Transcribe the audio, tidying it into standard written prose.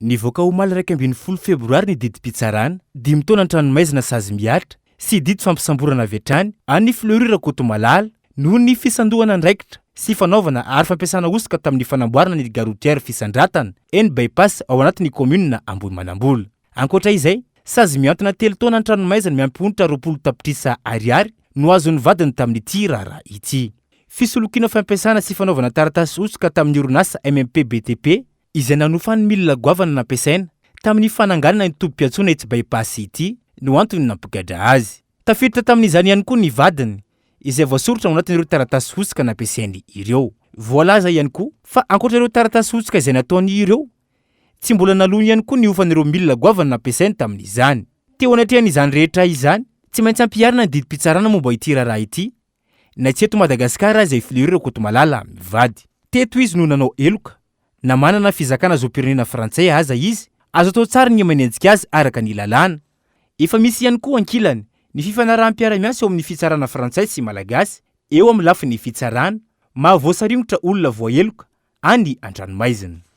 Nivoaka omaly 2 febroary ny didim-pitsarana, 5 taona ny tranomaizina sazy miaritra, sy didy fampisamborana avy hatrany, any Fleurira Kotomalala, noho ny fisandohana andraikitra sy fanaovana ary fampiasana osika tamin'ny fanamboarana ny gare routière fisandratana eny bypass ao anatin'ny commune Ambonimanambola. Ankoatra izay, sazy miantona 3 taona ny tranomaizina miampy onitra 20 tapitrisa ariary no azony vadiny tamin'ity raharaha ity. Fisolokiana fampiasana sy fanaovana taratasy osika tamin'ny orinasa MMP BTP izay nanofany milina goavana nampiasaina tamin'ny fananganana ny tobi-piantsoana etsy bypass ity no antony nampigadra azy. Tafiditra tamin'izany ihany koa ny vadiny izay voasoratra ao anatin'ireo taratasy osika nampiasainy ireo. Voalaza ihany koa fa ankoatr'ireo taratasy osika izay nataony ireo, tsy mbola nalony ihany koa ny ofan'ireo milina goavana nampiasainy tamin'izany. Teo anatrehan'izany rehetra izany, tsy maintsy ampiarina ny didim-pitsarana momba ity raharaha ity, na tsy eto Madagasikara izay Fleurira Kotomalala mivady. Teto izy no nanao eloka, na manana fizakana zoam-pirenena frantsay aza izy, azo atao tsara ny manenjika azy araka ny lalàna. Efa misy ihany koa ankilany ny fifanarahanm-piara-miasa eo amin'ny fitsarana frantsay sy malagasy, eo amin'ny lafin'ny fitsarana, mahavoasaringotra olona voaeloka any an-dranomaizina.